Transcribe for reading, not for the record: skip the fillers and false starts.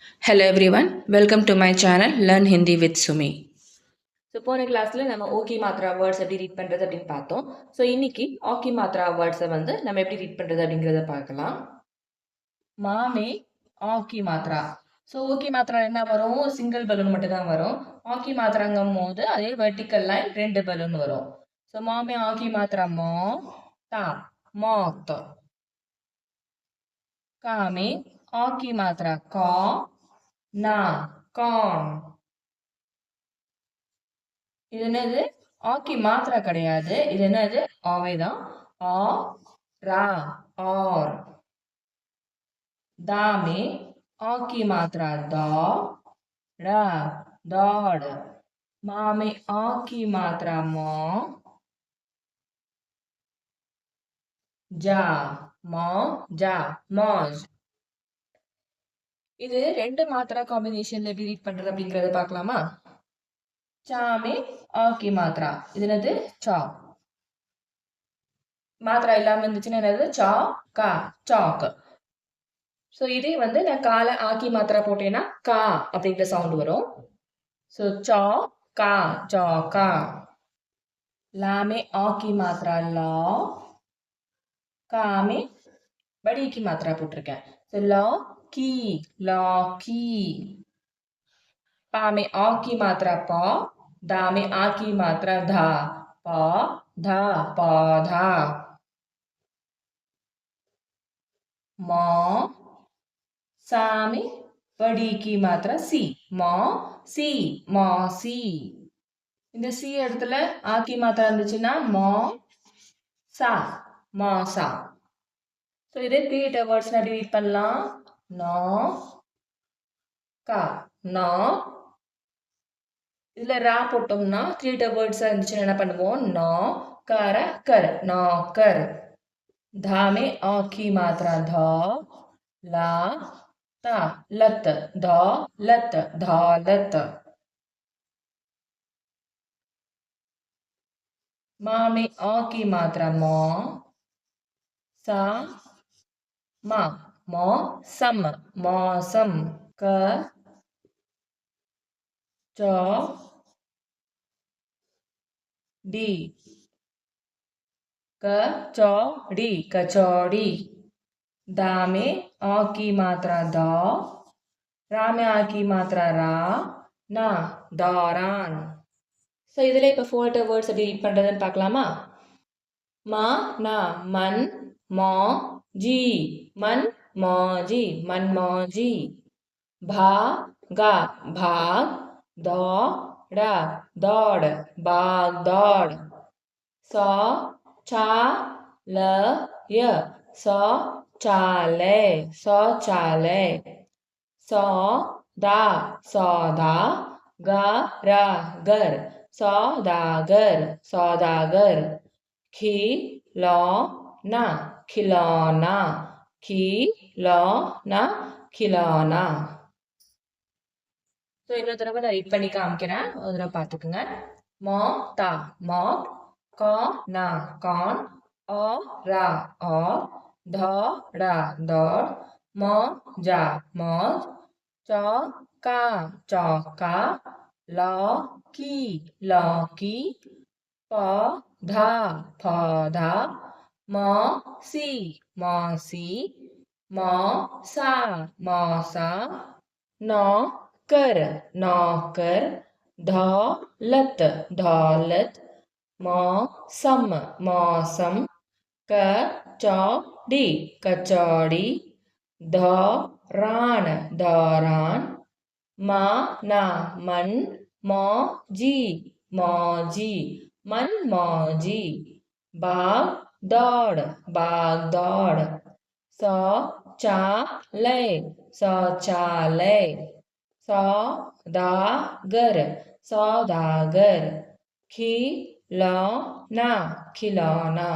Hello everyone, welcome to my channel Learn Hindi with Sumi. So போன கிளாஸில் நம்ம Ockhi மாத்ரா words எப்படி ரீட் பண்ணுறது அப்படின்னு பார்த்தோம். ஸோ இன்னைக்கு ஆக்கி மாத்ரா வேர்ட்ஸை வந்து நம்ம எப்படி ரீட் பண்ணுறது அப்படிங்கிறத பார்க்கலாம். மாமே ஆக்கி மாத்ரா. ஸோ ஓகி மாத்ரா என்ன வரும்? சிங்கிள் பலூன் மட்டும் தான் வரும். ஆக்கி மாத்ராங்கும் போது அதே வெர்டிக்கல் லைன் 2 பலூன் வரும். ஸோ மாமே ஆக்கி மாத்ரா மோ தா மோத். காமே ஆக்கி மாத்ரா கா நா கான். இது என்னது? ஆக்கி மாத்திரா கிடையாது. இது என்னது? ஆவேதான். ஆ ரா ஆர். தாமே ஆக்கி மாத்திரா தா ரா தாட். மாமே ஆக்கி மாத்திரா மோ ஜா மோ ஜா மோஜ். இது ரெண்டு மாத்திரா காம்பினேஷன்ல எப்படி ரீட் பண்றது அப்படிங்கறத பார்க்கலாமா? சாமே ஆக்கி மாத்ரா. இது என்னது? சா. மாத்ரா இல்லாம இருந்துச்சுன்னா என்னது? சா கா சாக். ஸோ இதே வந்து நான் கால ஆக்கி மாத்ரா போட்டேன்னா கா அப்படிங்கிற சவுண்ட் வரும். ஸோ சா கா சா கா. लामे ஆக்கி மாத்ரா லா. காமே बड़ी की मात्रा போட்டிருக்கேன். ஸோ லா கி லா கி. पा में आ की मात्रा पा. दा में आ की मात्रा धा. पा धा पौधा. मा सा में बड़ी की मात्रा सी. मा सी मौसी. இந்த சி இடத்துல ஆக்கி மாத்திரா இருந்துச்சுன்னா மா சா மாசா. ஸோ இதே கிரியேட்டிவ் வேர்ட்ஸ் எப்படி ரீட் பண்ணலாம்? நா கா நா. இதுல ரா போட்டோம்னா கிரியேட்டிவ் வேர்ட்ஸா இருந்துச்சுன்னா என்ன பண்ணுவோம்? நா கர கர் நாக்கர். धा में आ की मात्रा धा. ला ता लत धा लत धालत. मा में आ की मात्रा मा. सा मा मौसम मौसम. क च डी कचौड़ी कचौड़ी. दा में आ की मात्रा दा. रा में आ की मात्रा रा. ना दारान. ஸோ இதில் இப்போ ஃபோல்டர் வேர்ட்ஸ் எப்படி ரீட் பண்ணுறதுன்னு பார்க்கலாமா? மா நா மன் மா ஜி மன் மோஜி மன் மோஜி. भा गा भाग. दौड़ा दौड़ बाग दौड़. सौ चा ल य शौचालय शौचालय. सौदा सौदा. गर सौदागर सौदागर. खिलौना खिलौना खिलौना खिलौना. ஸோ இன்னொரு தடவை நான் ரீட் பண்ணி காமிக்கிறேன். ஒரு தடவை பார்த்துக்குங்க. மோ தா மாட். கா நா கான். ஆ ரா ஆர். धा डा दौड़. मो जा मौज. चौ का चौका. लौ की लौकी. पौधा पौधा. मौसी मौसी. मौसा मौसा. नौकर नौकर. दौलत दौलत. मौसम मौसम. कचौड़ी कचौड़ी. दौरान दौरान. माना मन मौजी मौजी मन मौजी. बाग दौड़ बाग दौड़. शौचालय शौचालय. सौदागर सौदागर. खिलौना खिलौना.